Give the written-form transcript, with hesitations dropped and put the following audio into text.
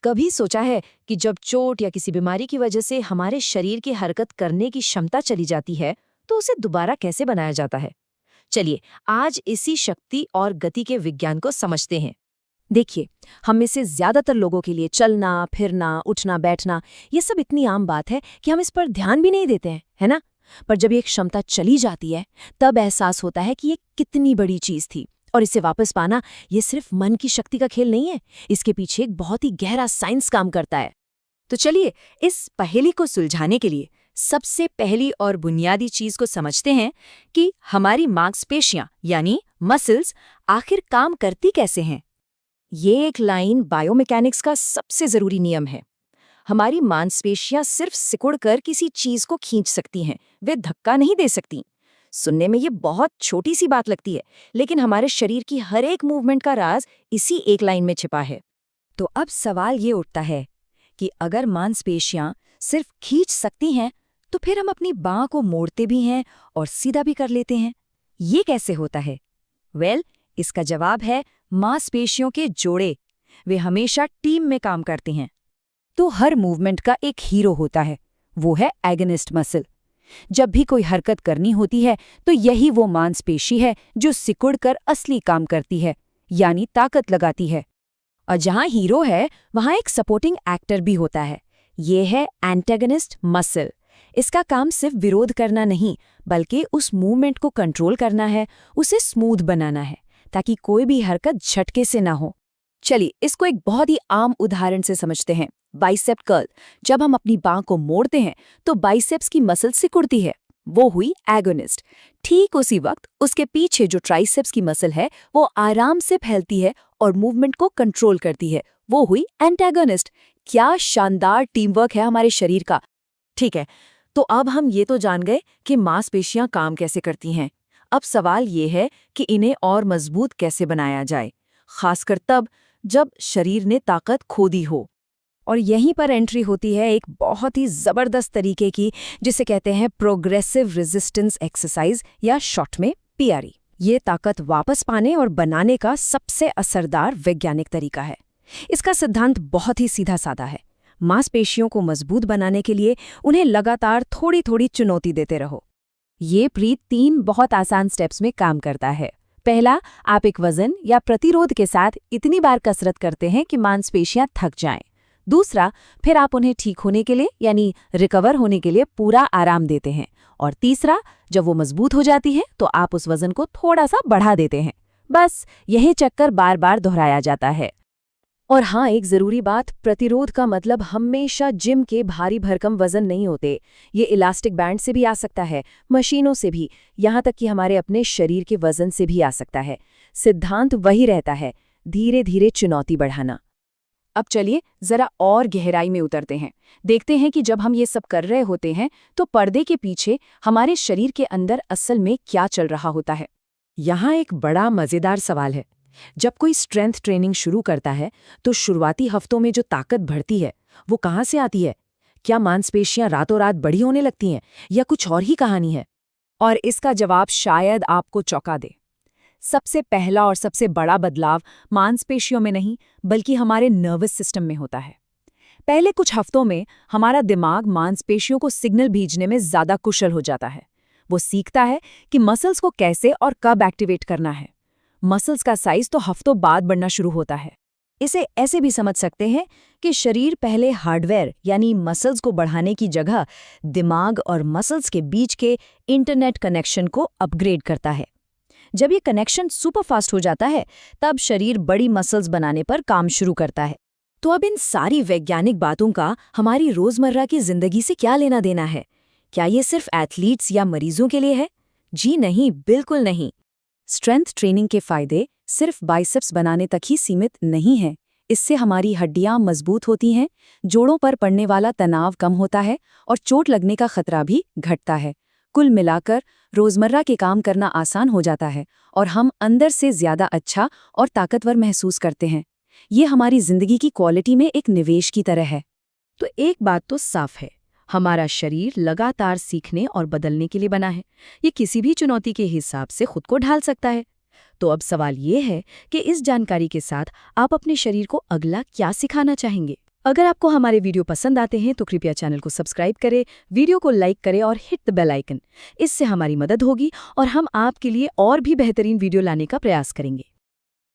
कभी सोचा है कि जब चोट या किसी बीमारी की वजह से हमारे शरीर की हरकत करने की क्षमता चली जाती है तो उसे दोबारा कैसे बनाया जाता है? चलिए, आज इसी शक्ति और गति के विज्ञान को समझते हैं। देखिए, हम में से ज्यादातर लोगों के लिए चलना, फिरना, उठना, बैठना ये सब इतनी आम बात है कि हम इस पर ध्यान भी नहीं देते हैं, है ना? पर जब ये क्षमता चली जाती है, तब एहसास होता है कि ये कितनी बड़ी चीज थी। और इसे वापस पाना ये सिर्फ मन की शक्ति का खेल नहीं है, इसके पीछे एक बहुत ही गहरा साइंस काम करता है। तो चलिए, इस पहेली को सुलझाने के लिए सबसे पहली और बुनियादी चीज को समझते हैं कि हमारी मांसपेशियां यानी मसल्स आखिर काम करती कैसे हैं। ये एक लाइन बायोमैकेनिक्स का सबसे जरूरी नियम है। हमारी मांसपेशियां सिर्फ सिकुड़कर किसी चीज को खींच सकती हैं, वे धक्का नहीं दे सकती। सुनने में ये बहुत छोटी सी बात लगती है, लेकिन हमारे शरीर की हर एक मूवमेंट का राज इसी एक लाइन में छिपा है। तो अब सवाल ये उठता है कि अगर मांसपेशियां सिर्फ खींच सकती हैं, तो फिर हम अपनी बांह को मोड़ते भी हैं और सीधा भी कर लेते हैं। ये कैसे होता है? इसका जवाब है मांसपेशियों के जोड़े। वे हमेशा टीम में काम करती हैं। तो हर मूवमेंट का एक हीरो होता है, वो है एगनिस्ट मसल। जब भी कोई हरकत करनी होती है तो यही वो मांसपेशी है जो सिकुड़कर असली काम करती है, यानी ताकत लगाती है। और जहां हीरो है वहां एक सपोर्टिंग एक्टर भी होता है। ये है एंटेगनिस्ट मसल। इसका काम सिर्फ विरोध करना नहीं, बल्कि उस मूवमेंट को कंट्रोल करना है, उसे स्मूथ बनाना है, ताकि कोई भी हरकत झटके से ना हो। चलिए, इसको एक बहुत ही आम उदाहरण से समझते हैं। Bicep curl. जब हम अपनी बांह को मोड़ते हैं तो बाइसेप्स की मसल सिकुड़ती है, वो हुई एगोनिस्ट। ठीक उसी वक्त उसके पीछे जो ट्राइसेप्स की मसल है वो आराम से फैलती है और मूवमेंट को कंट्रोल करती है, वो हुई एंटागोनिस्ट। क्या शानदार टीम वर्क है हमारे शरीर का। ठीक है, तो अब हम ये तो जान गए कि मांसपेशियां काम कैसे करती हैं। अब सवाल ये है कि इन्हें और मजबूत कैसे बनाया जाए, खासकर तब जब शरीर ने ताकत खो दी हो। और यहीं पर एंट्री होती है एक बहुत ही जबरदस्त तरीके की, जिसे कहते हैं प्रोग्रेसिव रेजिस्टेंस एक्सरसाइज या शॉर्ट में पीआरई। ये ताकत वापस पाने और बनाने का सबसे असरदार वैज्ञानिक तरीका है। इसका सिद्धांत बहुत ही सीधा साधा है। मांसपेशियों को मजबूत बनाने के लिए उन्हें लगातार थोड़ी थोड़ी चुनौती देते रहो। ये 3 बहुत आसान स्टेप्स में काम करता है। पहला, आप एक वजन या प्रतिरोध के साथ इतनी बार कसरत करते हैं कि मांसपेशियां थक जाएं। दूसरा, फिर आप उन्हें ठीक होने के लिए यानी रिकवर होने के लिए पूरा आराम देते हैं। और तीसरा, जब वो मजबूत हो जाती है तो आप उस वजन को थोड़ा सा बढ़ा देते हैं। बस यही चक्कर बार बार दोहराया जाता है। और हाँ, एक जरूरी बात, प्रतिरोध का मतलब हमेशा जिम के भारी भरकम वजन नहीं होते। ये इलास्टिक बैंड से भी आ सकता है, मशीनों से भी, यहाँ तक कि हमारे अपने शरीर के वजन से भी आ सकता है। सिद्धांत वही रहता है, धीरे धीरे चुनौती बढ़ाना। अब चलिए जरा और गहराई में उतरते हैं। देखते हैं कि जब हम ये सब कर रहे होते हैं तो पर्दे के पीछे हमारे शरीर के अंदर असल में क्या चल रहा होता है। यहाँ एक बड़ा मजेदार सवाल है। जब कोई स्ट्रेंथ ट्रेनिंग शुरू करता है तो शुरुआती हफ्तों में जो ताकत बढ़ती है वो कहाँ से आती है? क्या मांसपेशियां रातों रात बड़ी होने लगती हैं या कुछ और ही कहानी है? और इसका जवाब शायद आपको चौंका दे। सबसे पहला और सबसे बड़ा बदलाव मांसपेशियों में नहीं, बल्कि हमारे नर्वस सिस्टम में होता है। पहले कुछ हफ्तों में हमारा दिमाग मांसपेशियों को सिग्नल भेजने में ज्यादा कुशल हो जाता है। वो सीखता है कि मसल्स को कैसे और कब एक्टिवेट करना है। मसल्स का साइज तो हफ्तों बाद बढ़ना शुरू होता है। इसे ऐसे भी समझ सकते हैं कि शरीर पहले हार्डवेयर यानी मसल्स को बढ़ाने की जगह दिमाग और मसल्स के बीच के इंटरनेट कनेक्शन को अपग्रेड करता है। जब ये कनेक्शन सुपरफास्ट हो जाता है तब शरीर बड़ी मसल्स बनाने पर काम शुरू करता है। तो अब इन सारी वैज्ञानिक बातों का हमारी रोजमर्रा की जिंदगी से क्या लेना देना है? क्या ये सिर्फ एथलीट्स या मरीजों के लिए है? जी नहीं, बिल्कुल नहीं। स्ट्रेंथ ट्रेनिंग के फायदे सिर्फ बाइसेप्स बनाने तक ही सीमित नहीं हैं। इससे हमारी हड्डियां मजबूत होती हैं, जोड़ों पर पड़ने वाला तनाव कम होता है और चोट लगने का खतरा भी घटता है। कुल मिलाकर रोजमर्रा के काम करना आसान हो जाता है और हम अंदर से ज्यादा अच्छा और ताकतवर महसूस करते हैं। ये हमारी जिंदगी की क्वालिटी में एक निवेश की तरह है। तो एक बात तो साफ है, हमारा शरीर लगातार सीखने और बदलने के लिए बना है। ये किसी भी चुनौती के हिसाब से खुद को ढाल सकता है। तो अब सवाल ये है कि इस जानकारी के साथ आप अपने शरीर को अगला क्या सिखाना चाहेंगे? अगर आपको हमारे वीडियो पसंद आते हैं तो कृपया चैनल को सब्सक्राइब करें, वीडियो को लाइक करें और हिट द बेल आइकन। इससे हमारी मदद होगी और हम आपके लिए और भी बेहतरीन वीडियो लाने का प्रयास करेंगे।